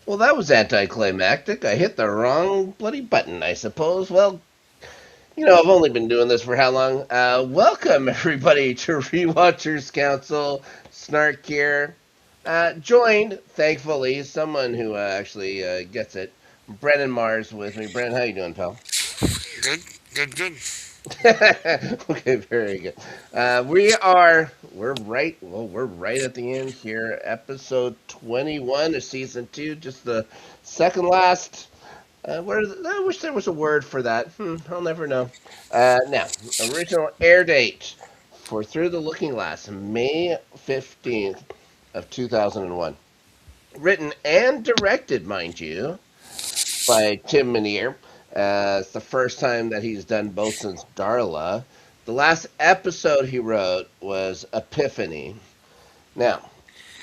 Well, that was anticlimactic. I hit the wrong bloody button, I suppose. Well, I've only been doing this for how long? Welcome, everybody, to Rewatchers Council. Snark here. Joined, thankfully, someone who actually gets it. Brennen Mars with me. Brennen, how you doing, pal? Good, good, good. Okay, very good. We're right at the end here. Episode 21 of season 2, just the second last. I wish there was a word for that. I'll never know. Now, original air date for Through the Looking Glass, May 15th of 2001. Written and directed, mind you, by Tim Minear. It's the first time that he's done both since Darla. The last episode he wrote was Epiphany. Now,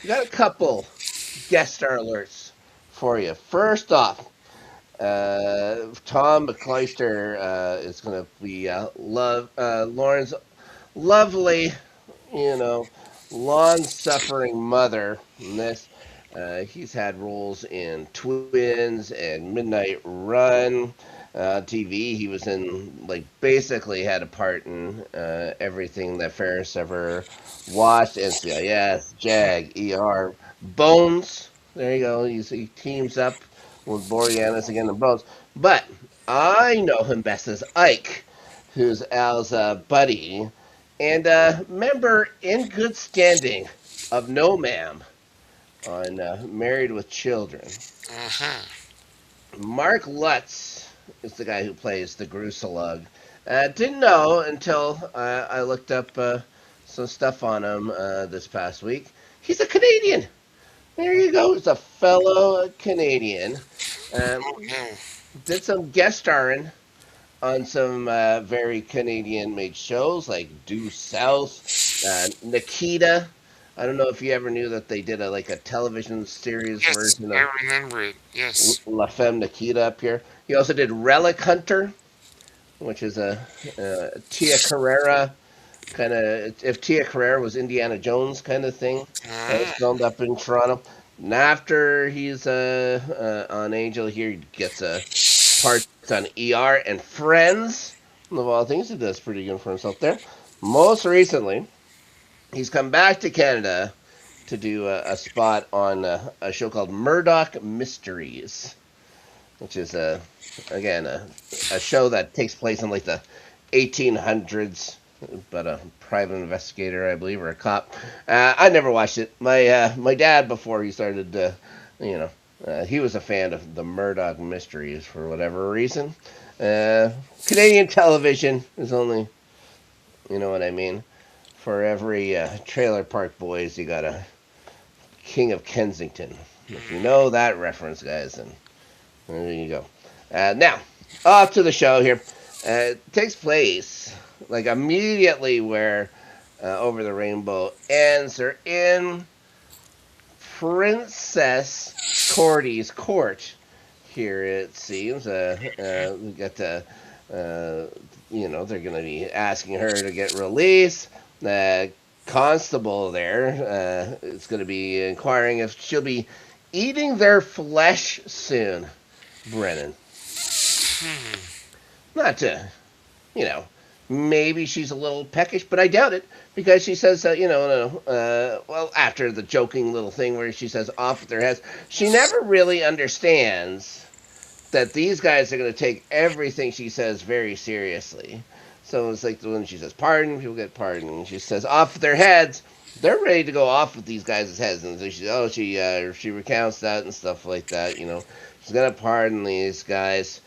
we got a couple guest star alerts for you. First off, Tom McCloyster is going to be Lorne's lovely, you know, long-suffering mother in this. He's had roles in Twins and Midnight Run. TV, he was in, like, basically had a part in everything that Ferris ever watched. NCIS, JAG, ER, Bones. There you go. He teams up with Boreanaz again in Bones. But I know him best as Ike, who's Al's buddy and member in good standing of No Ma'am on Married with Children. Uh-huh. Mark Lutz is the guy who plays the Groosalugg. Didn't know until I looked up some stuff on him this past week. He's a Canadian. There you go. He's a fellow Canadian. Oh Um, no. did some guest starring on some very Canadian-made shows like Due South, Nikita. I don't know if you ever knew that they did a television series Yes, version of I remember it. Yes. La Femme Nikita up here. He also did Relic Hunter, which is a Tia Carrera kind of, if Tia Carrera was Indiana Jones kind of thing. That was Ah. filmed up in Toronto. And after he's on Angel here, he gets parts on ER and Friends. Of all things, he does pretty good for himself there. Most recently, he's come back to Canada to do a spot on a show called Murdoch Mysteries, which is again a show that takes place in like the 1800s, but a private investigator, I believe, or a cop. I never watched it. My dad, before he started, you know, he was a fan of the Murdoch Mysteries for whatever reason. Uh, Canadian television is only, you know what I mean. For every Trailer Park Boys, you got a King of Kensington. If you know that reference, guys, then there you go. Now, off to the show here. It takes place like immediately where Over the Rainbow ends. They're in Princess Cordy's court here, it seems. We got they're going to be asking her to get released. The constable there is going to be inquiring if she'll be eating their flesh soon, Brennan. Hmm. Not to, you know, maybe she's a little peckish, but I doubt it because she says, well, after the joking little thing where she says off with their heads, she never really understands that these guys are going to take everything she says very seriously. So it's like when she says pardon, people get pardoned. And she says off with their heads, they're ready to go off with these guys' heads. And so she recounts that and stuff like that. She's gonna pardon these guys.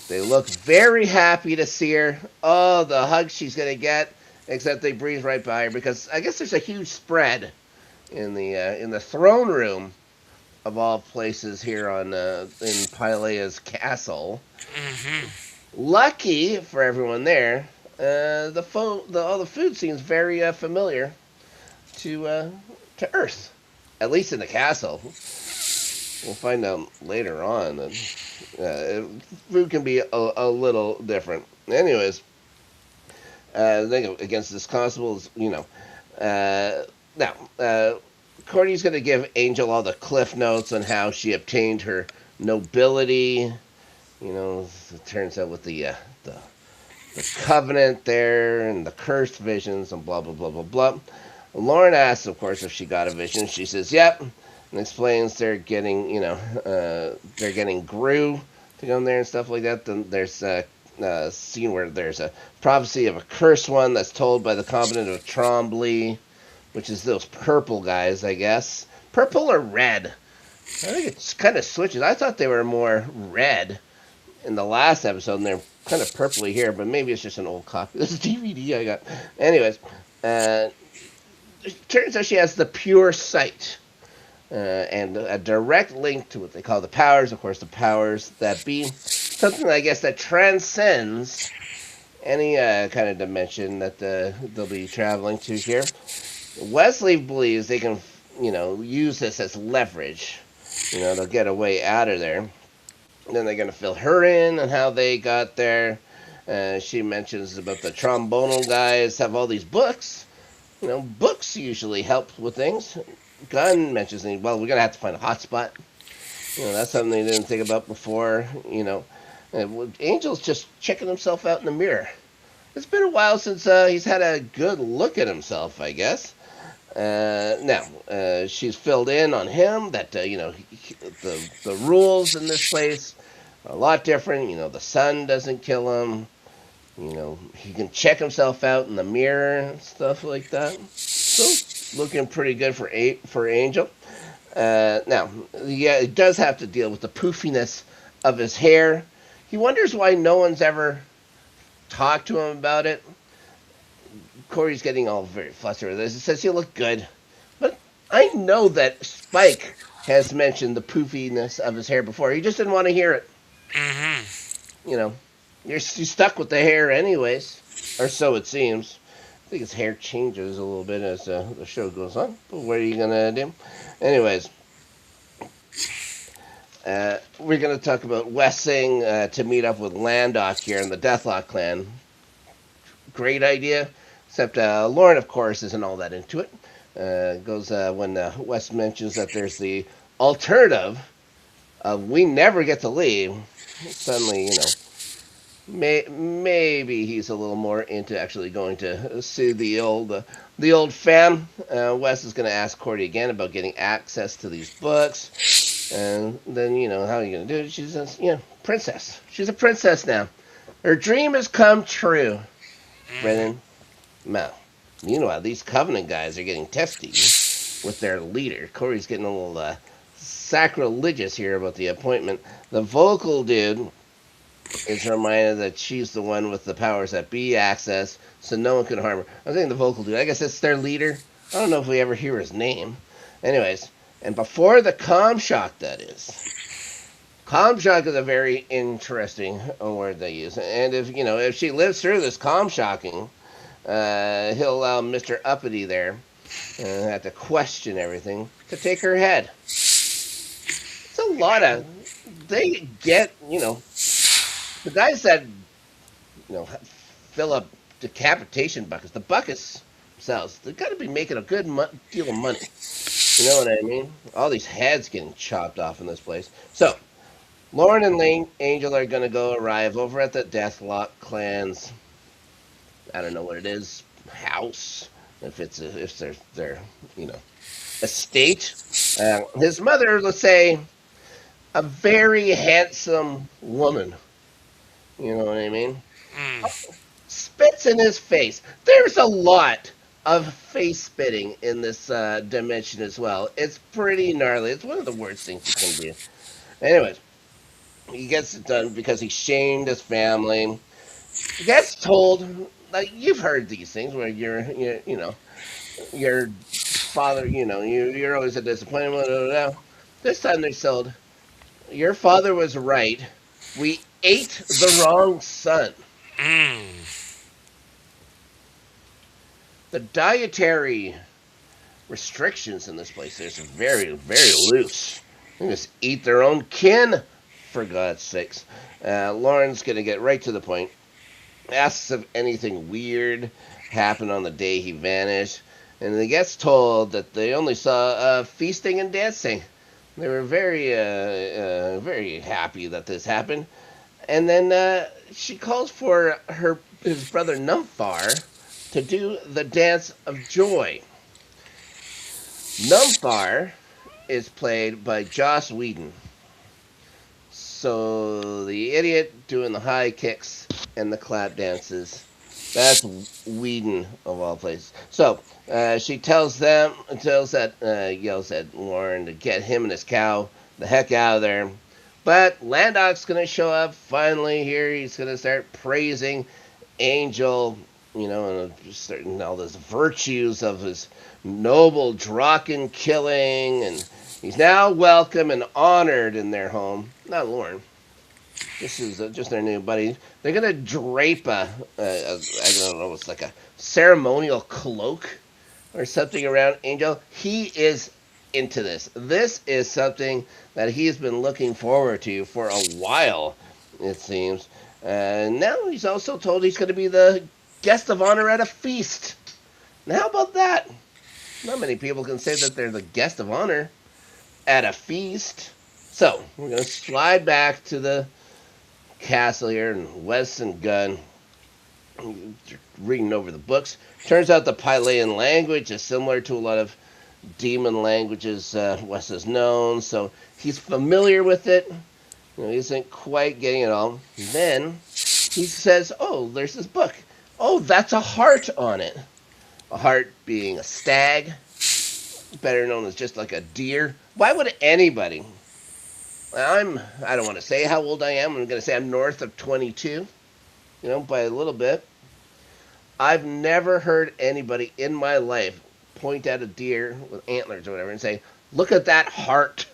They look very happy to see her. Oh, the hug she's gonna get. Except they breeze right by her because I guess there's a huge spread in the throne room of all places here in Pylea's castle. Mm-hmm. Lucky for everyone there, all the food seems very familiar to Earth, at least in the castle. We'll find out later on that food can be a little different. Anyways, against this constable is, uh, now, Cordy's going to give Angel all the cliff notes on how she obtained her nobility. You know, it turns out with the the covenant there and the cursed visions and blah blah blah blah blah. Lorne asks, of course, if she got a vision. She says, "Yep," and explains they're getting, they're getting Gru to go in there and stuff like that. Then there's a scene where there's a prophecy of a cursed one that's told by the covenant of Trombley, which is those purple guys, I guess. Purple or red? I think it kind of switches. I thought they were more red in the last episode, and they're kind of purpley here, but maybe it's just an old copy. This DVD I got. Anyways, it turns out she has the pure sight. And a direct link to what they call the powers, of course, the powers that be. Something, I guess, that transcends any kind of dimension that they'll be traveling to here. Wesley believes they can, use this as leverage. They'll get a way out of there. And then they're going to fill her in on how they got there. She mentions about the trombonal guys have all these books. Books usually help with things. Gunn mentions, well, we're going to have to find a hotspot. That's something they didn't think about before. Angel's just checking himself out in the mirror. It's been a while since he's had a good look at himself, I guess. Now, she's filled in on him that, the rules in this place are a lot different. The sun doesn't kill him. He can check himself out in the mirror and stuff like that. So, looking pretty good for Angel. Now, yeah, it does have to deal with the poofiness of his hair. He wonders why no one's ever talked to him about it. Corey's getting all very flustered with this. He says he'll look good. But I know that Spike has mentioned the poofiness of his hair before. He just didn't want to hear it. Mm-hmm. You're stuck with the hair anyways. Or so it seems. I think his hair changes a little bit as the show goes on. But what are you going to do? Anyways. We're going to talk about Wessing to meet up with Landok here in the Deathlock clan. Great idea. Except Lorne, of course, isn't all that into it. Goes when Wes mentions that there's the alternative of we never get to leave. Suddenly, maybe he's a little more into actually going to see the old fam. Wes is going to ask Cordy again about getting access to these books. And then, how are you going to do it? She's a, princess. She's a princess now. Her dream has come true. Brennen. Now, meanwhile, these Covenant guys are getting testy with their leader. Corey's getting a little sacrilegious here about the appointment. The vocal dude is reminded that she's the one with the powers that be access, so no one can harm her. I'm thinking the vocal dude. I guess it's their leader. I don't know if we ever hear his name. Anyways, and before the comm shock, that is. Comm shock is a very interesting word they use. And if she lives through this comm shocking, he'll allow Mr. Uppity there have to question everything to take her head. It's a lot of... They get, the guys that, fill up decapitation buckets, the buckets themselves, they've got to be making a good deal of money. You know what I mean? All these heads getting chopped off in this place. So, Lorne and Angel are going to go arrive over at the Deathlock clan's, I don't know what it is, house, if their estate. His mother, let's say, a very handsome woman. You know what I mean? Spits in his face. There's a lot of face spitting in this dimension as well. It's pretty gnarly. It's one of the worst things you can do. Anyways, he gets it done because he shamed his family. He gets told, like, you've heard these things where your father, you're always a disappointment. Blah, blah, blah. This time they're told, your father was right. We ate the wrong son. The dietary restrictions in this place are very, very loose. They just eat their own kin, for God's sakes. Lauren's going to get right to the point. Asks if anything weird happened on the day he vanished. and he gets told that they only saw feasting and dancing. They were very happy that this happened. And then she calls for his brother Numfar to do the dance of joy. Numfar is played by Joss Whedon. So the idiot doing the high kicks and the clap dances. That's Whedon of all places. So she yells at Lorne to get him and his cow the heck out of there. But Landoc's gonna show up finally here. He's gonna start praising Angel, and starting all these virtues of his noble Draken killing, and he's now welcome and honored in their home. Not Lorne. This is just their new buddy. They're gonna drape I don't know, it's like a ceremonial cloak or something around Angel. He is into this. This is something that he's been looking forward to for a while, it seems. Now he's also told he's going to be the guest of honor at a feast. Now, how about that? Not many people can say that they're the guest of honor at a feast. So, we're going to slide back to the castle here, and Wes and Gunn reading over the books. Turns out the Pylean language is similar to a lot of demon languages Wes has known, so he's familiar with it. He isn't quite getting it all. Then he says, "Oh, there's this book. Oh, that's a heart on it. A heart being a stag, better known as just like a deer. Why would anybody? I don't want to say how old I am. I'm going to say I'm north of 22, by a little bit. I've never heard anybody in my life point at a deer with antlers or whatever and say, 'Look at that heart.'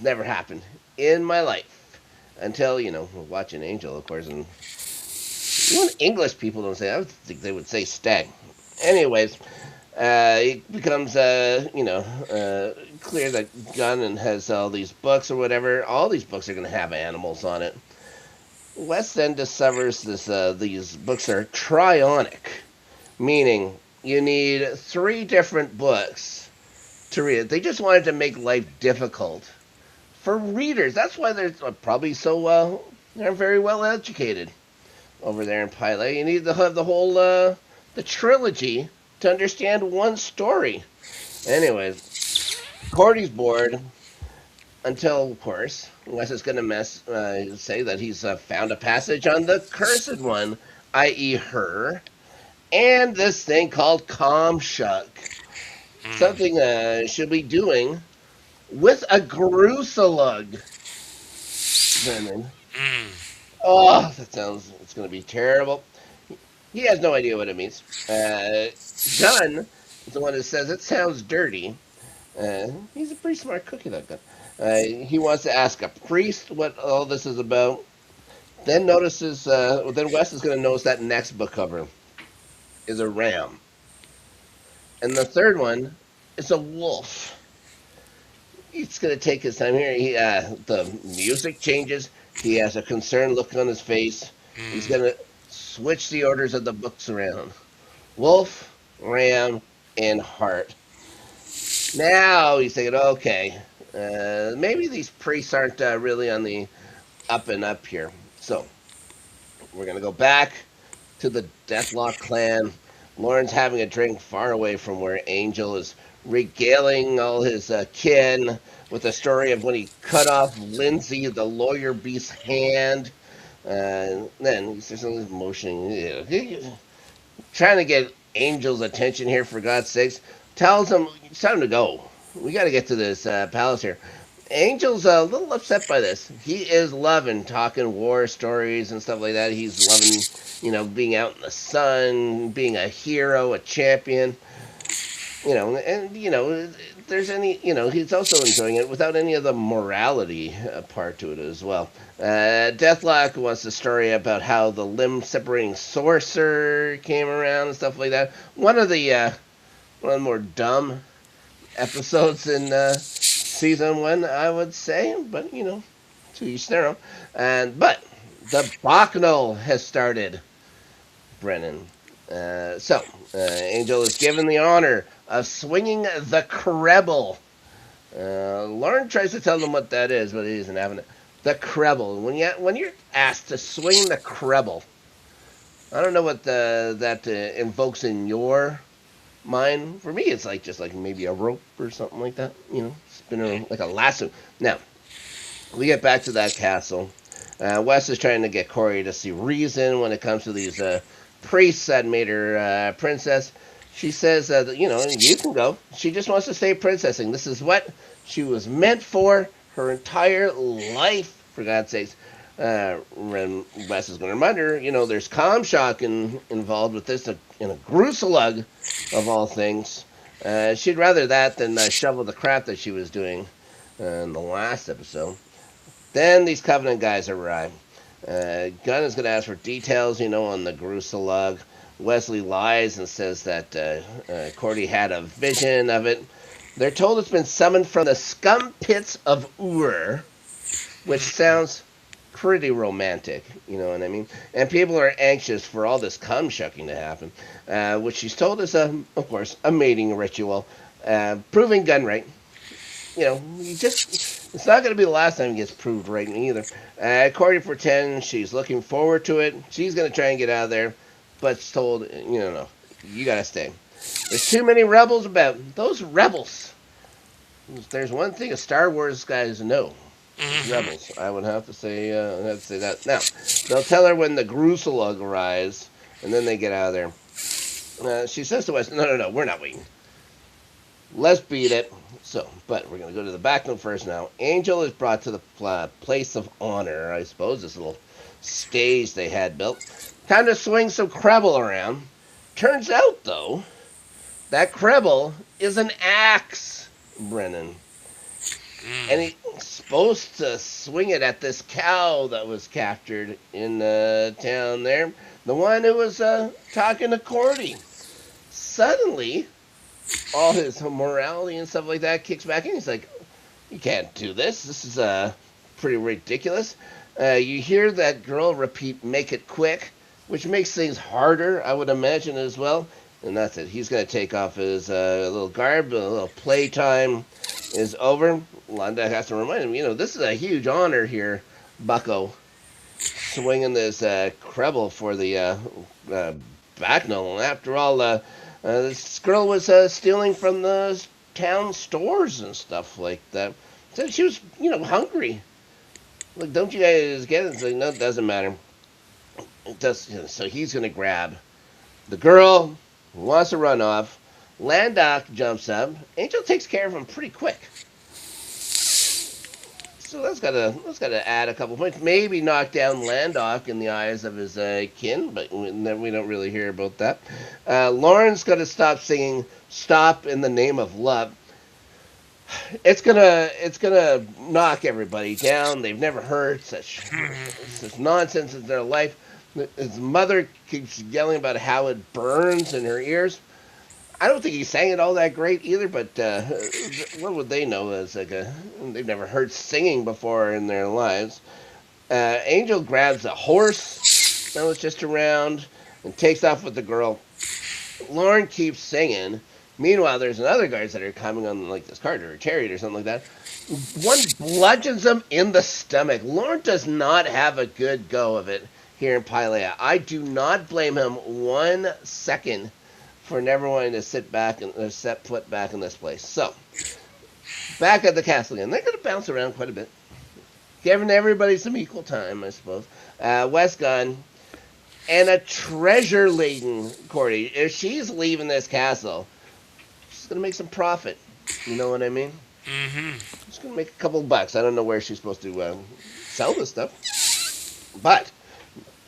Never happened in my life until watching Angel, of course, and even English people don't say. I would think they would say stag. Anyways, it becomes clear that Gunn has all these books or whatever. All these books are going to have animals on it. Wes then discovers these books are trionic, meaning you need 3 different books to read it. They just wanted to make life difficult for readers. That's why they're probably they're very well educated over there in Pylea. You need to have the whole the trilogy to understand one story. Anyways, Cordy's bored until, of course, Wes is going to say that he's found a passage on the cursed one, i.e. her, and this thing called Comshuck. Something should be doing with a Groosalugg. Brennen. Oh, it's going to be terrible. He has no idea what it means. Gunn is the one who says it sounds dirty. He's a pretty smart cookie, that Gunn. He wants to ask a priest what all this is about. Then Wes is going to notice that next book cover is a ram. And the third one is a wolf. He's going to take his time here. The music changes. He has a concerned look on his face. He's going to switch the orders of the books around. Wolf, ram, and heart. Now he's thinking, okay, maybe these priests aren't really on the up and up here. So we're going to go back to the Deathlock clan. Lorne's having a drink far away from where Angel is regaling all his kin with the story of when he cut off Lindsay, the lawyer beast's hand. Then he's just motioning, trying to get Angel's attention here, for God's sakes. Tells him it's time to go. We got to get to this palace here. Angel's a little upset by this. He is loving talking war stories and stuff like that. He's loving, being out in the sun, being a hero, a champion. There's he's also enjoying it without any of the morality part to it as well. Deathlock wants a story about how the limb-separating sorcerer came around and stuff like that. One of the more dumb episodes in season 1, I would say, but to each their own. But the Bacchanal has started, Brennen. Angel is given the honor of swinging the Krebel. Lorne tries to tell them what that is, but he isn't having it. The Krebel. When you're asked to swing the Krebel, I don't know what that invokes in your mind. For me, it's like just like maybe a rope or something like that. Spinning like a lasso. Now we get back to that castle. Wes is trying to get Corey to see reason when it comes to these priests that made her princess. She says that you can go. She just wants to stay princessing. This is what she was meant for her entire life. For God's sakes. Wes is going to remind her, there's comm shock involved with this in a Groosalugg of all things. She'd rather that than shovel the crap that she was doing in the last episode. Then these Covenant guys arrive. Gunn is going to ask for details, on the Groosalugg. Wesley lies and says that Cordy had a vision of it. They're told it's been summoned from the scum pits of Ur, which sounds pretty romantic, you know what I mean? And people are anxious for all this cum shucking to happen, which she's told is, of course, a mating ritual, proving Gunn right. It's not going to be the last time he gets proved right either. Cordy pretends she's looking forward to it. She's going to try and get out of there, but it's told, no, you got to stay. There's too many rebels about. Those rebels. There's one thing a Star Wars guys know. Rebels. I would have to say that. Now, they'll tell her when the Groosalugg arrives, and then they get out of there. She says to us, no, we're not waiting. Let's beat it. But we're going to go to the back room first now. Angel is brought to the place of honor, I suppose, this little stage they had built. Time to swing some Krebel around. Turns out, though, that Krebel is an axe, Brennen. And he's supposed to swing it at this cow that was captured in the town there. The one who was talking to Cordy. Suddenly, all his morality and stuff like that kicks back in. He's like, you can't do this. This is pretty ridiculous. You hear that girl repeat, make it quick, which makes things harder, I would imagine, as well. And that's it. He's going to take off his little garb. A little playtime is over. Londa has to remind him, this is a huge honor here, bucko. Swinging this Krebel for the Backnell. And after all, this girl was stealing from the town stores and stuff like that. Said she was, hungry. Like, don't you guys get it? It's like, no, it doesn't matter. It does. So he's going to grab the girl who wants to run off. Landok jumps up. Angel takes care of him pretty quick. So that's gotta add a couple points. Maybe knock down Landok in the eyes of his kin, but we don't really hear about that. Lorne's gonna stop singing "Stop in the Name of Love." It's gonna knock everybody down. They've never heard such nonsense in their life. His mother keeps yelling about how it burns in her ears. I don't think he sang it all that great either, but what would they know? As they've never heard singing before in their lives. Angel grabs a horse that was just around and takes off with the girl. Lorne keeps singing. Meanwhile, there's another guards that are coming on like this cart or a chariot or something like that. One bludgeons him in the stomach. Lorne does not have a good go of it here in Pylea. I do not blame him 1 second for never wanting to sit back and set foot back in this place. So, back at the castle again. They're going to bounce around quite a bit. Giving everybody some equal time, I suppose. West Gunn and a treasure-laden Cordy. If she's leaving this castle, she's going to make some profit. You know what I mean? Mm-hmm. She's going to make a couple bucks. I don't know where she's supposed to sell this stuff. But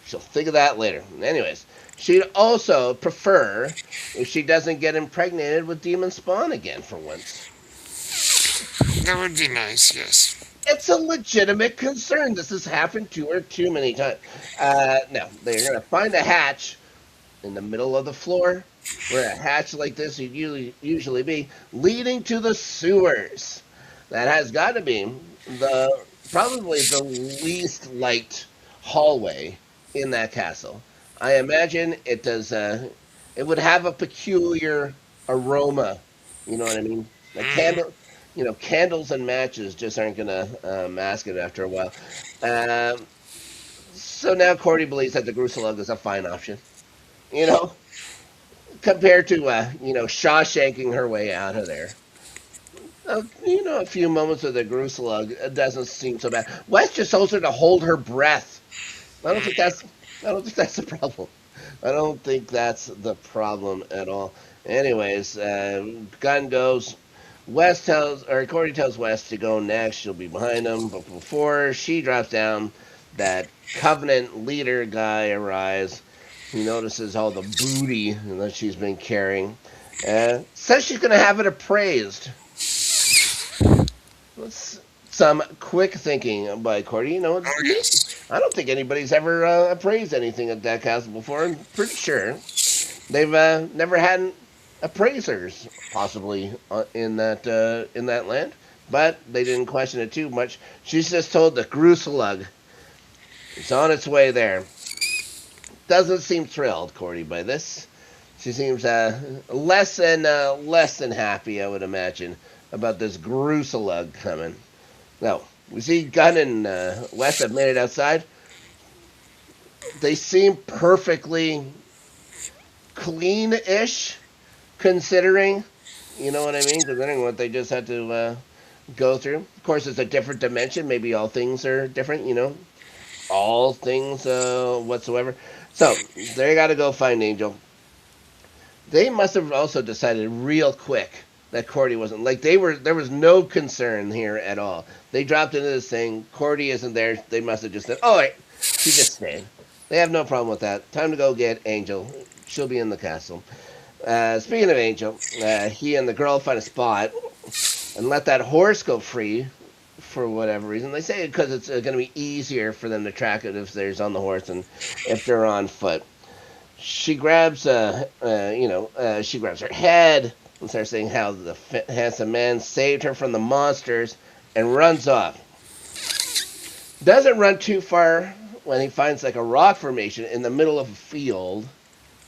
she'll think of that later. Anyways, she'd also prefer if she doesn't get impregnated with Demon Spawn again for once. That would be nice, yes. It's a legitimate concern. This has happened to her too many times. No, they're going to find a hatch in the middle of the floor, where a hatch like this would usually be, leading to the sewers. That has got to be probably the least liked hallway in that castle. I imagine it does It would have a peculiar aroma. You know what I mean? Like Mm-hmm. candles and matches just aren't gonna mask it after a while. Um, so now Cordy believes that the Groosalugg is a fine option. You know, compared to Shawshanking her way out of there. A few moments with the Groosalugg it doesn't seem so bad. West just tells her to hold her breath. I don't think that's I don't think that's the problem. I don't think that's the problem at all. Anyways, gun goes. Cordy tells West to go next. She'll be behind him, but before she drops down, that Covenant leader guy arrives. He notices all the booty that she's been carrying. Says she's gonna have it appraised. Let's, some quick thinking by Cordy. Oh, yes. I don't think anybody's ever appraised anything at that castle before. I'm pretty sure they've never had appraisers possibly in that land, but they didn't question it too much. She's just told the Groosalugg it's on its way there. Doesn't seem thrilled, Cordy, by this. She seems less than happy, I would imagine, about this Groosalugg coming. Now we see Gunn and Wes have made it outside. They seem perfectly clean-ish, considering, you know what I mean? Considering what they just had to go through. Of course, it's a different dimension. Maybe all things are different, all things whatsoever. So they got to go find Angel. They must have also decided real quick that Cordy wasn't like they were. There was no concern here at all. They dropped into this thing. Cordy isn't there. They must have just said, "Oh, wait, she just stayed." They have no problem with that. Time to go get Angel. She'll be in the castle. Speaking of Angel, he and the girl find a spot and let that horse go free for whatever reason. They say because it's going to be easier for them to track it if they're on the horse and if they're on foot. She grabs, she grabs her head and starts saying how the handsome man saved her from the monsters and runs off. Doesn't run too far when he finds like a rock formation in the middle of a field.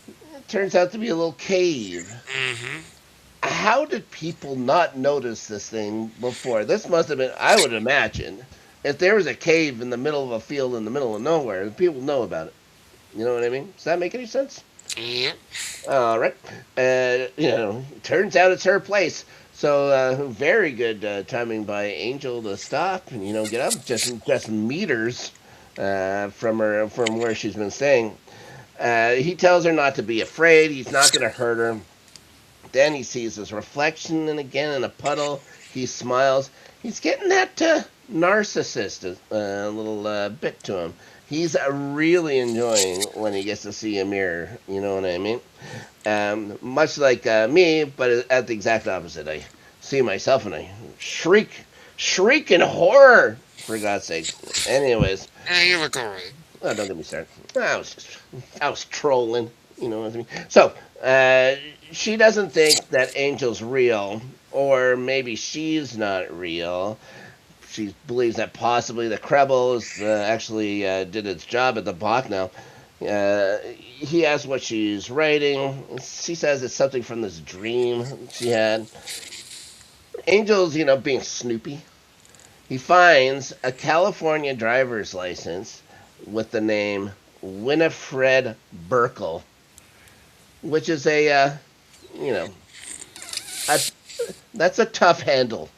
It turns out to be a little cave. Mm-hmm. How did people not notice this thing before? This must have been, I would imagine, if there was a cave in the middle of a field in the middle of nowhere, people know about it. You know what I mean? Does that make any sense? Yep. All right. Turns out it's her place. So very good timing by Angel to stop and get up just meters from where she's been staying. He tells her not to be afraid. He's not going to hurt her. Then he sees his reflection and again in a puddle. He smiles. He's getting that narcissist a little bit to him. He's really enjoying when he gets to see a mirror. You know what I mean? Much like me, but at the exact opposite. I see myself and I shriek in horror. For God's sake. Anyways. Yeah, you look alright. Oh, don't get me started. I was trolling. You know what I mean? So, she doesn't think that Angel's real, or maybe she's not real. She believes that possibly the Krebels actually did its job at the Bach now. He asks what she's writing. She says it's something from this dream she had. Angel's, being snoopy. He finds a California driver's license with the name Winifred Burkle, which is a that's a tough handle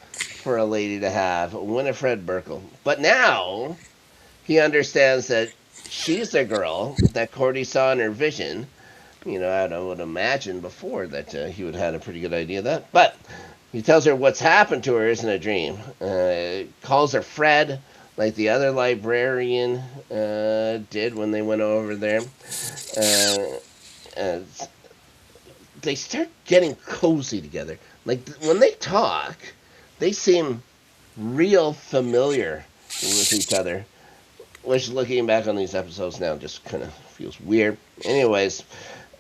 for a lady to have, Winifred Burkle. But now he understands that she's the girl that Cordy saw in her vision. I would imagine before that he would have had a pretty good idea of that. But he tells her what's happened to her isn't a dream. Calls her Fred, like the other librarian did when they went over there. They start getting cozy together. Like when they talk, they seem real familiar with each other. Which, looking back on these episodes now, just kind of feels weird. Anyways,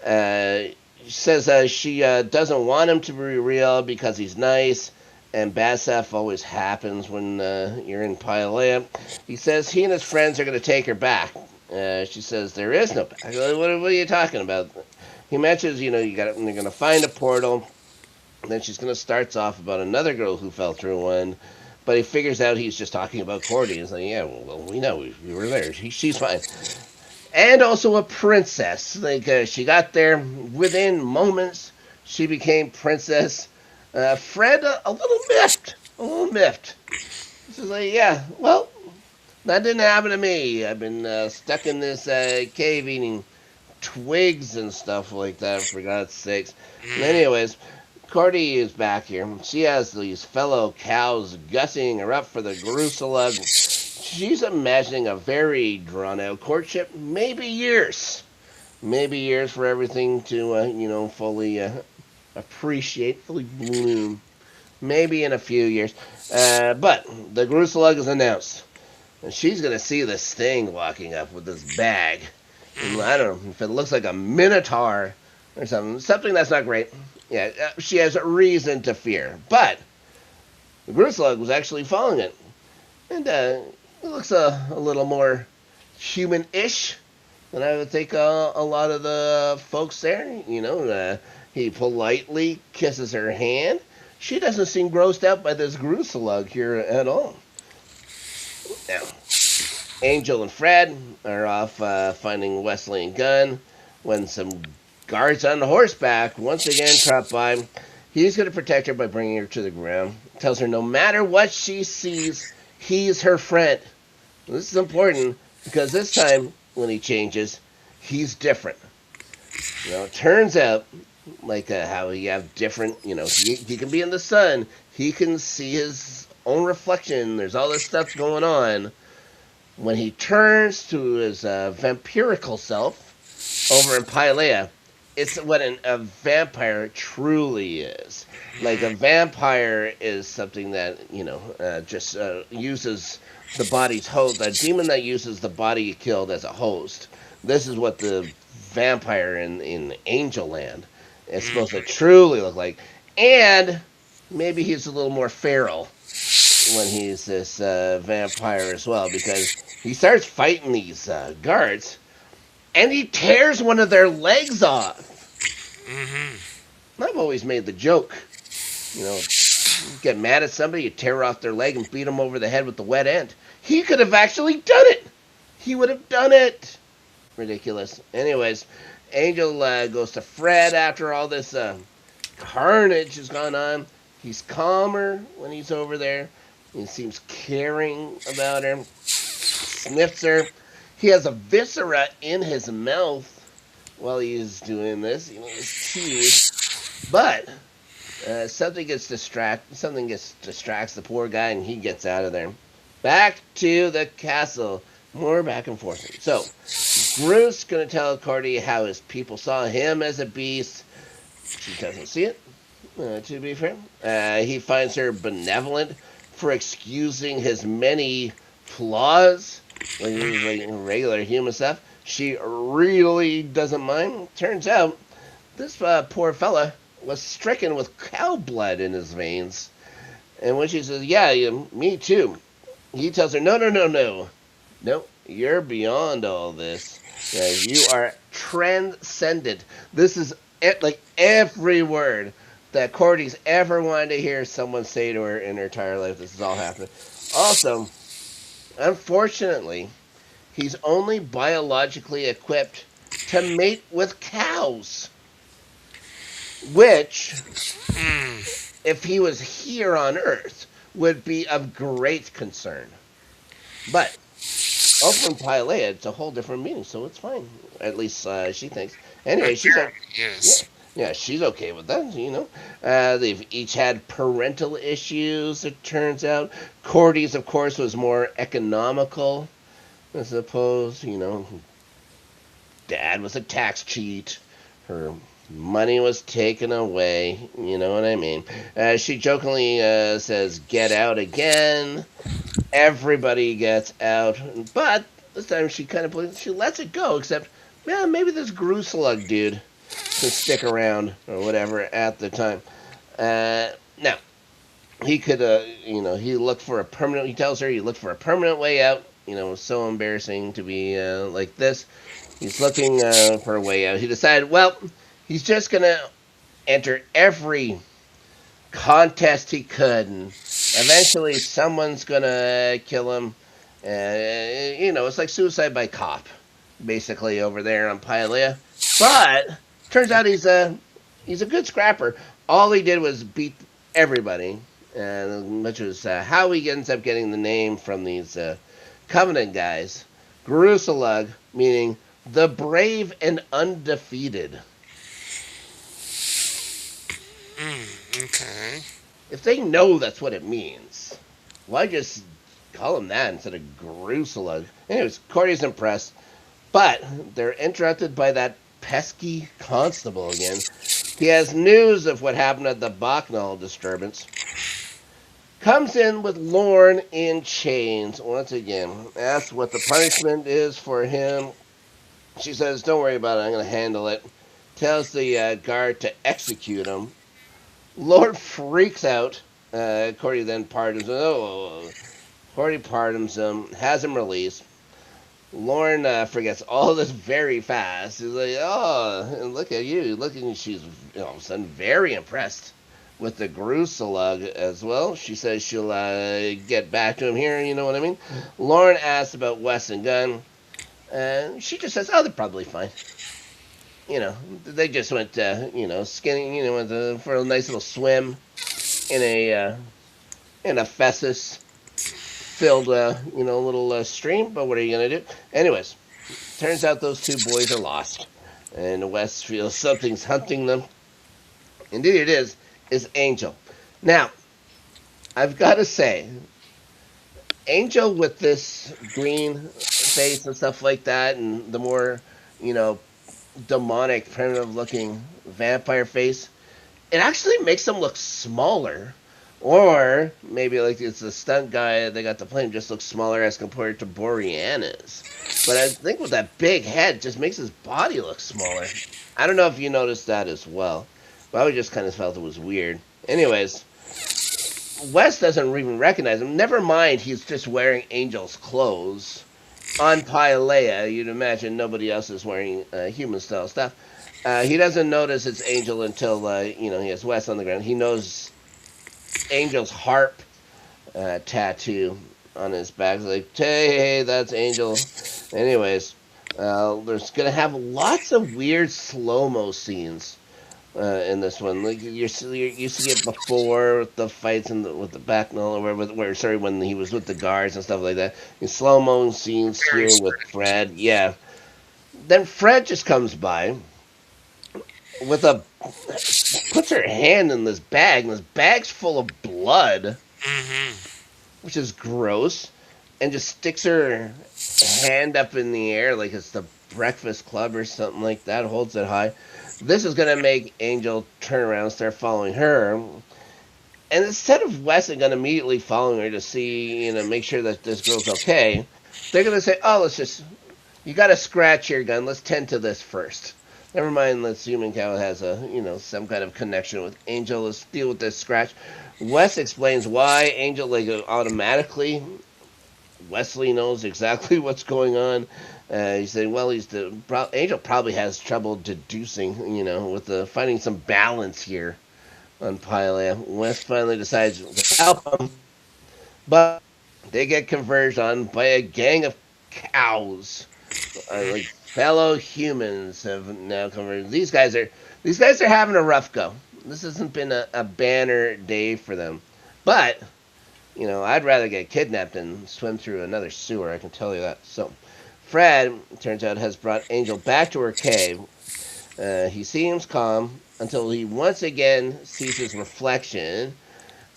she says she doesn't want him to be real because he's nice, and bad stuff always happens when you're in Pylea. He says he and his friends are going to take her back. She says there is no back. What are you talking about? He mentions, they're going to find a portal. And then she's going to start off about another girl who fell through one. But he figures out he's just talking about Cordy. He's like, yeah, well, we know. We were there. She's fine. And also a princess. Like, she got there within moments. She became princess. Fred, a little miffed. A little miffed. She's like, yeah, well, that didn't happen to me. I've been stuck in this cave eating twigs and stuff like that, for God's sakes. And anyways, Cordy is back here. She has these fellow cows gussying her up for the Groosalugg. She's imagining a very drawn-out courtship, maybe years. Maybe years for everything to, fully appreciate, fully bloom. Maybe in a few years. But the Groosalugg is announced. And she's going to see this thing walking up with this bag. And I don't know if it looks like a minotaur or something. Something that's not great. Yeah, she has a reason to fear. But the Groosalugg was actually following it. And it looks a little more human-ish than I would think a lot of the folks there. He politely kisses her hand. She doesn't seem grossed out by this Groosalugg here at all. Now, Angel and Fred are off finding Wesley and Gunn when some guards on horseback once again drop by. He's going to protect her by bringing her to the ground. Tells her no matter what she sees, he's her friend. This is important because this time when he changes, he's different. It turns out, like how you have different, he can be in the sun. He can see his own reflection. There's all this stuff going on. When he turns to his vampirical self over in Pylea, it's what a vampire truly is. Like a vampire is something that, just uses the body's host. A demon that uses the body you killed as a host. This is what the vampire in Angel Land is supposed to truly look like. And maybe he's a little more feral when he's this vampire as well, because he starts fighting these guards, and he tears one of their legs off. I've always made the joke, you get mad at somebody, you tear off their leg and beat them over the head with the wet end. He could have actually done it. He would have done it. Ridiculous. Anyways, Angel goes to Fred after all this carnage has gone on. He's calmer when he's over there. He seems caring about her. Sniffs her. He has a viscera in his mouth while he's doing this. His teeth. But something distracts the poor guy, and he gets out of there. Back to the castle. More back and forth. So, Bruce gonna tell Cordy how his people saw him as a beast. She doesn't see it, to be fair. He finds her benevolent for excusing his many flaws, like regular human stuff. She really doesn't mind. Turns out, this poor fella was stricken with cow blood in his veins. And when she says, yeah, me too, he tells her, no, you're beyond all this. You are transcendent. This is like every word that Cordy's ever wanted to hear someone say to her in her entire life. This is all happening. Also, unfortunately, he's only biologically equipped to mate with cows. Which, if he was here on Earth, would be of great concern. But over in Pylea, it's a whole different meaning, so it's fine. At least she thinks. Anyway, she's like, yeah, she's okay with that, they've each had parental issues, it turns out. Cordy's, of course, was more economical, I suppose. Dad was a tax cheat. Her money was taken away. You know what I mean? She jokingly says, get out again. Everybody gets out. But this time she lets it go, except, maybe this Groosalugg dude can stick around or whatever at the time. Now, he could, he looked for a permanent, he tells her he looked for a permanent way out. It's so embarrassing to be like this. He's looking for a way out. He decided, well, he's just gonna enter every contest he could, and eventually someone's gonna kill him. It's like suicide by cop, basically over there on Pylea. But turns out he's a good scrapper. All he did was beat everybody, which was how he ends up getting the name from these Covenant guys. Groosalugg, meaning the brave and undefeated. Okay. If they know that's what it means, why just call him that instead of Groosalugg? Anyways, Cordy's impressed, but they're interrupted by that pesky constable again. He has news of what happened at the Bocknall disturbance. Comes in with Lorne in chains once again. Asks what the punishment is for him. She says, "Don't worry about it. I'm going to handle it." Tells the guard to execute him. Lord freaks out. Cordy then pardons him. Cordy pardons him, has him released. Lorne forgets all this very fast. He's like, "Oh, and look at you. Look at you." She's all of a sudden very impressed with the Groosalugg as well. She says she'll get back to him here, you know what I mean? Lorne asks about Wes and Gunn, and she just says, "Oh, they're probably fine." They just went, skinny, for a nice little swim in a Fessus filled, little stream. But what are you gonna do? Anyways, turns out those two boys are lost, and Wes feels something's hunting them. Indeed, it is Angel. Now, I've got to say, Angel with this green face and stuff like that, and the more, demonic, primitive-looking vampire face, it actually makes him look smaller. Or maybe like it's the stunt guy they got to play him just looks smaller as compared to Boreanaz. But I think with that big head, just makes his body look smaller. I don't know if you noticed that as well, but I just kind of felt it was weird. Anyways, Wes doesn't even recognize him. Never mind, he's just wearing Angel's clothes. On Pylea, you'd imagine nobody else is wearing human-style stuff. He doesn't notice it's Angel until, he has Wes on the ground. He knows Angel's harp tattoo on his back. He's like, hey, that's Angel. Anyways, there's going to have lots of weird slow-mo scenes in this one. Like you see it before with the fights with the Backnell, or when he was with the guards and stuff like that. In slow-mo scenes here with Fred. Yeah. Then Fred just comes by with puts her hand in this bag, and this bag's full of blood, which is gross, and just sticks her hand up in the air like it's the Breakfast Club or something like that, holds it high. This is going to make Angel turn around and start following her. And instead of Wes and Gunn immediately following her to see, make sure that this girl's okay, they're going to say, "Oh, you got to scratch here, Gunn. Let's tend to this first. Never mind, let's human cow has some kind of connection with Angel. Let's deal with this scratch." Wes explains why Angel, automatically, Wesley knows exactly what's going on. He's saying, well, Angel probably has trouble deducing, with finding some balance here on Pylea. Wes finally decides to help him, but they get converged on by a gang of cows. Fellow humans have now converged. These guys are having a rough go. This hasn't been a banner day for them, but I'd rather get kidnapped than swim through another sewer. I can tell you that. So, Fred, turns out, has brought Angel back to her cave. He seems calm until he once again sees his reflection,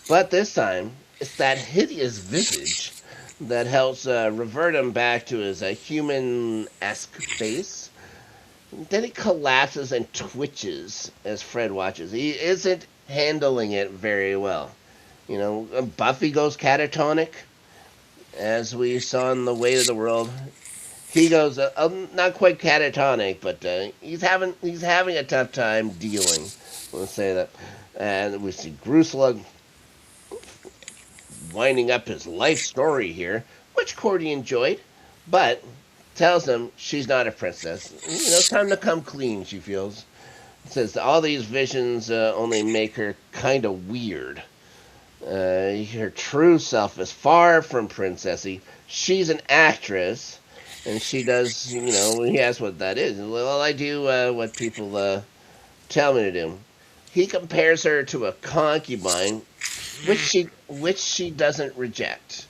but this time it's that hideous visage that helps revert him back to his human-esque face. Then he collapses and twitches as Fred watches. He isn't handling it very well. Buffy goes catatonic, as we saw in The Weight of the World. He goes not quite catatonic, but he's having a tough time dealing. Let's say that. And we see Groosalugg winding up his life story here, which Cordy enjoyed, but tells him she's not a princess. Time to come clean, she feels. It says all these visions only make her kind of weird. Her true self is far from princessy. She's an actress, and she does, he asks what that is. Well, I do what people tell me to do. He compares her to a concubine, which she doesn't reject,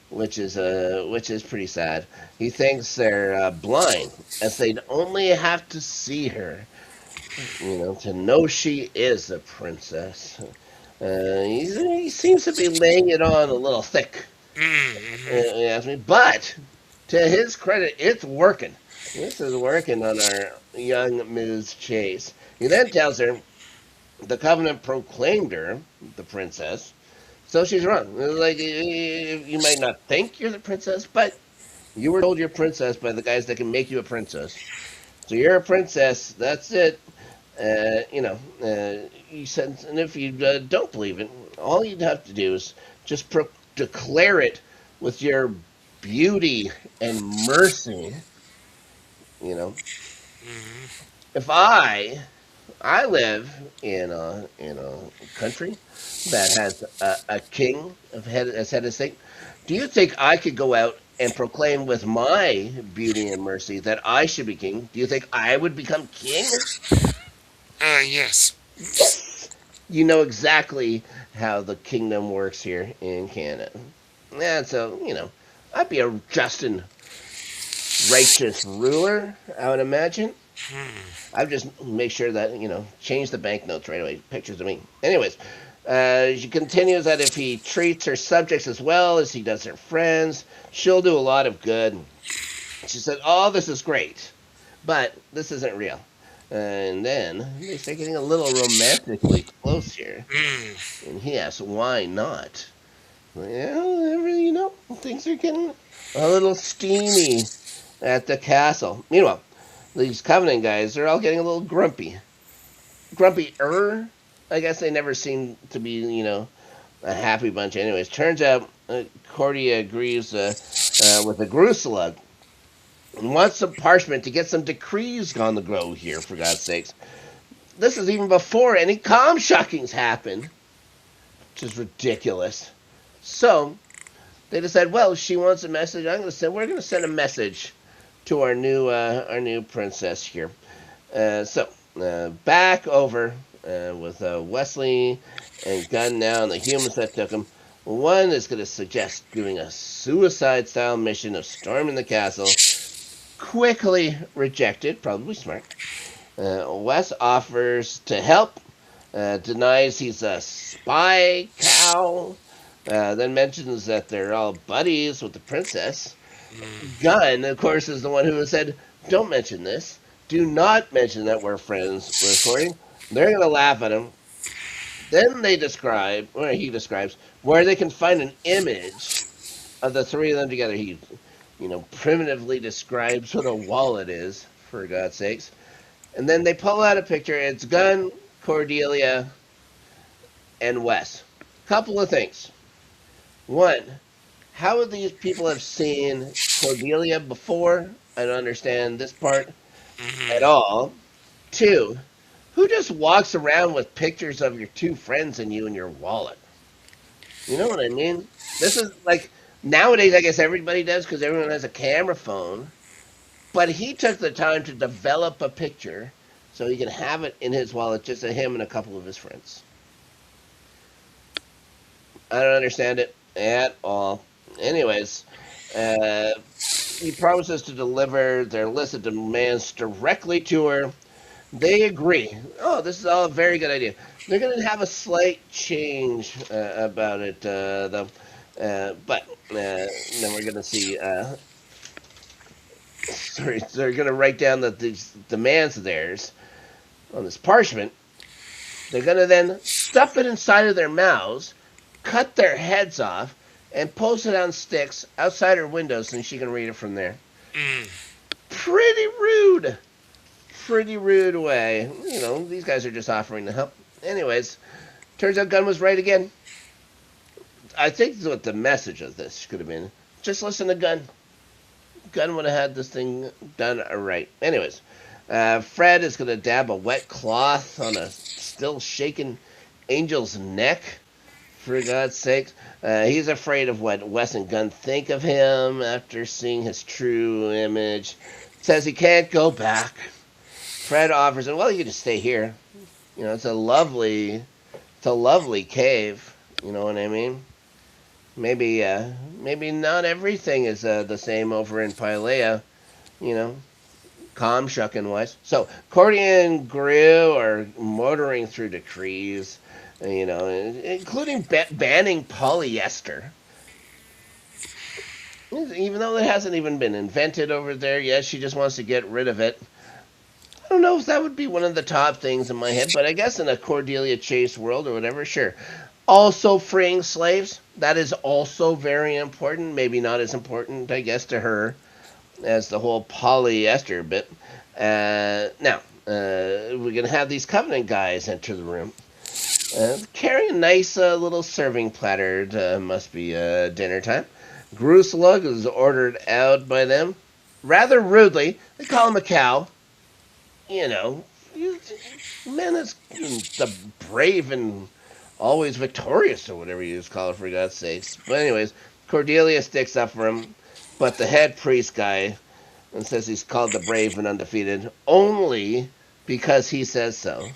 which is pretty sad. He thinks they're blind, as they'd only have to see her, to know she is a princess. He seems to be laying it on a little thick, you ask me. But to his credit, it's working. This is working on our young Ms. Chase. He then tells her the Covenant proclaimed her the princess, so she's wrong. Like, you might not think you're the princess, but you were told you're princess by the guys that can make you a princess. So you're a princess. That's it. He said, and if you don't believe it, all you'd have to do is just declare it with your beauty and mercy. You know, if I live in a country that has a king as head of state, do you think I could go out and proclaim with my beauty and mercy that I should be king? Do you think I would become king? Yes. Yes. You know exactly how the kingdom works here in Canada. And so, I'd be a just and righteous ruler, I would imagine. I'd just make sure that, change the banknotes right away. Pictures of me. Anyways, she continues that if he treats her subjects as well as he does her friends, she'll do a lot of good. She said, "Oh, this is great, but this isn't real." And then they start getting a little romantically close here. And he asks, "Why not?" Well, things are getting a little steamy at the castle. Meanwhile, these Covenant guys are all getting a little grumpy. Grumpier. I guess they never seem to be, a happy bunch. Anyways, turns out Cordelia agrees with the Groosalugg and wants some parchment to get some decrees on the go here, for God's sakes. This is even before any comm shockings happen, which is ridiculous. So they decide, well, she wants a message. We're going to send a message to our new princess here. Back over with Wesley and Gunn now, and the humans that took him. One is going to suggest doing a suicide-style mission of storming the castle. Quickly rejected, probably smart. Wes offers to help, denies he's a spy cow, then mentions that they're all buddies with the princess. Gunn, of course, is the one who said, "Don't mention this. Do not mention that we're friends. We're recording." They're going to laugh at him. Then he describes, where they can find an image of the three of them together. He, primitively describes what a wallet is, for God's sakes. And then they pull out a picture. It's Gunn, Cordelia, and Wes. Couple of things. One, how would these people have seen Cordelia before? I don't understand this part at all. Two, who just walks around with pictures of your two friends and you in your wallet? You know what I mean? This is like, nowadays I guess everybody does because everyone has a camera phone. But he took the time to develop a picture so he can have it in his wallet, just of him and a couple of his friends. I don't understand it at all. Anyways, he promises to deliver their list of demands directly to her. They agree. Oh, this is all a very good idea. They're going to have a slight change about it, though. But then we're going to see. They're going to write down these demands of theirs on this parchment. They're going to then stuff it inside of their mouths, cut their heads off, and post it on sticks outside her windows, and she can read it from there. Pretty rude. Pretty rude way. These guys are just offering to help. Anyways, turns out Gunn was right again. I think that's what the message of this could have been. Just listen to Gunn. Gunn would have had this thing done right. Anyways, Fred is going to dab a wet cloth on a still shaking Angel's neck. For God's sake. He's afraid of what Wes and Gunn think of him after seeing his true image. Says he can't go back. Fred offers him, well, you can just stay here. It's a lovely cave. You know what I mean? Maybe not everything is the same over in Pylea. You know, calm shucking wise. So Cordelia and Gru are motoring through decrees, including banning polyester. Even though it hasn't even been invented over there yet, she just wants to get rid of it. I don't know if that would be one of the top things in my head, but I guess in a Cordelia Chase world or whatever, sure. Also freeing slaves, that is also very important. Maybe not as important, I guess, to her as the whole polyester bit. Now, we're going to have these Covenant guys enter the room. Carrying a nice little serving platter. Must be dinner time. Groosalugg is ordered out by them. Rather rudely, they call him a cow. Man is the brave and always victorious, or whatever you just call it, for God's sakes. But anyways, Cordelia sticks up for him, but the head priest guy and says he's called the brave and undefeated only because he says so,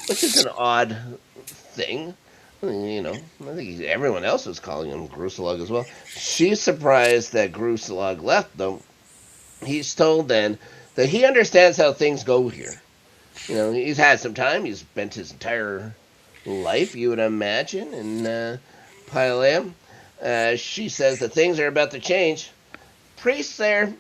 which is an odd thing. I think everyone else was calling him Groosalugg as well. She's surprised that Groosalugg left, though. He's told then that he understands how things go here. He's had some time. He's spent his entire life, you would imagine, in Pylea. She says that things are about to change. Priest there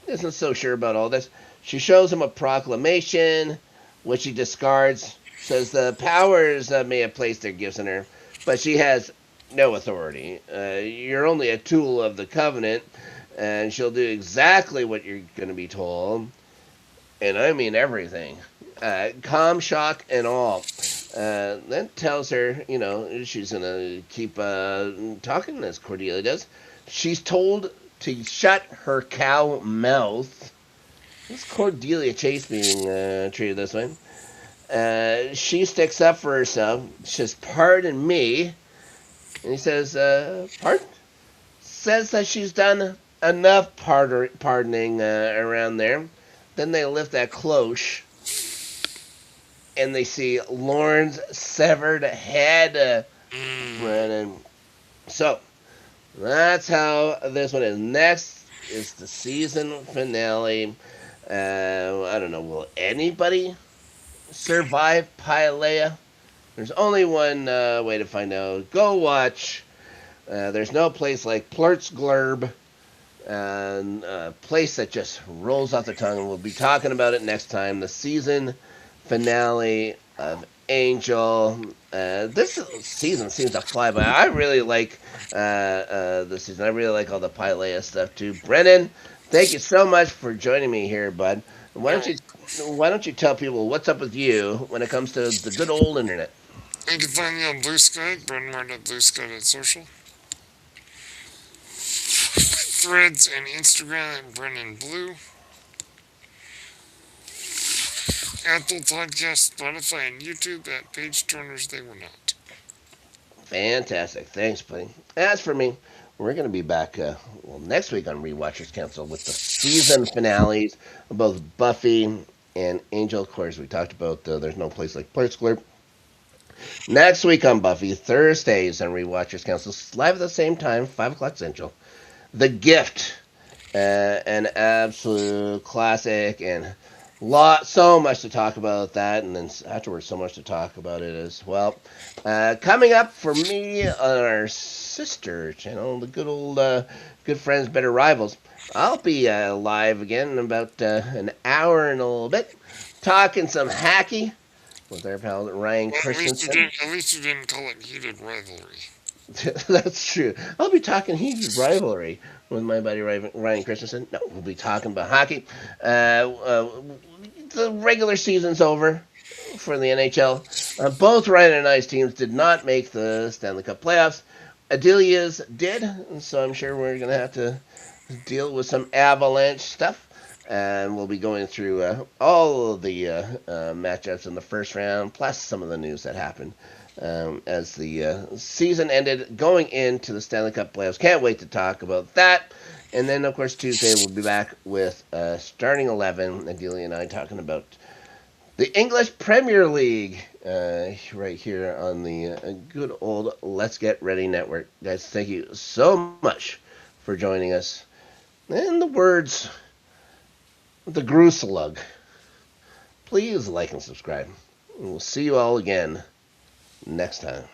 isn't so sure about all this. She shows him a proclamation, which he discards. Says the powers may have placed their gifts in her, but she has no authority. You're only a tool of the Covenant, and she'll do exactly what you're going to be told. And I mean everything. Calm, shock, and all. That tells her, she's going to keep talking as Cordelia does. She's told to shut her cow mouth. This Cordelia Chase being treated this way. She sticks up for herself. She says, pardon me. And he says, pardon? Says that she's done enough pardoning around there. Then they lift that cloche. And they see Lorne's severed head. Brennen. So, that's how this one is. Next is the season finale. I don't know, will anybody survive Pylea? There's only one way to find out. Go watch. There's no place like Plurtzglurb. A place that just rolls off the tongue. And we'll be talking about it next time. The season finale of Angel. This season seems to fly by. I really like this season. I really like all the Pylea stuff too. Brennen, thank you so much for joining me here, bud. Why don't you tell people what's up with you when it comes to the good old internet? You can find me on Bluesky, Bluesky.social. Threads and Instagram at Brennen Blue. Apple Podcast, Spotify, and YouTube at Page Turners They Were Not. Fantastic. Thanks, buddy. As for me, we're going to be back next week on Rewatchers Council with the season finales of both Buffy and Angel. Of course, we talked about There's No Place Like Plurtzglurb. Next week on Buffy, Thursdays on Rewatchers Council, live at the same time, 5 o'clock Central. The Gift, an absolute classic, and so much to talk about that, and then afterwards so much to talk about it as well. Coming up for me on our sister channel, the good old Good Friends, Better Rivals, I'll be live again in about an hour and a little bit, talking some hacky with our pal Ryan Christensen. At least you didn't call it heated rivalry. That's true. I'll be talking heated rivalry with my buddy Ryan Christensen. No, we'll be talking about hockey. The regular season's over for the NHL. Both Ryan and I's teams did not make the Stanley Cup playoffs. Adelia's did, so I'm sure we're going to have to deal with some Avalanche stuff. And we'll be going through all of the matchups in the first round, plus some of the news that happened as the season ended, going into the Stanley Cup playoffs. Can't wait to talk about that. And then, of course, Tuesday we'll be back with starting 11, Adelia and I talking about the English Premier League right here on the good old Let's Get Ready Network. Guys, thank you so much for joining us. And the words of the Groosalugg. Please like and subscribe. And we'll see you all again next time.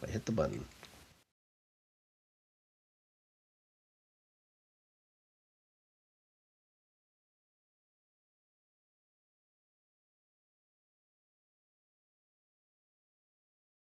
I hit the button.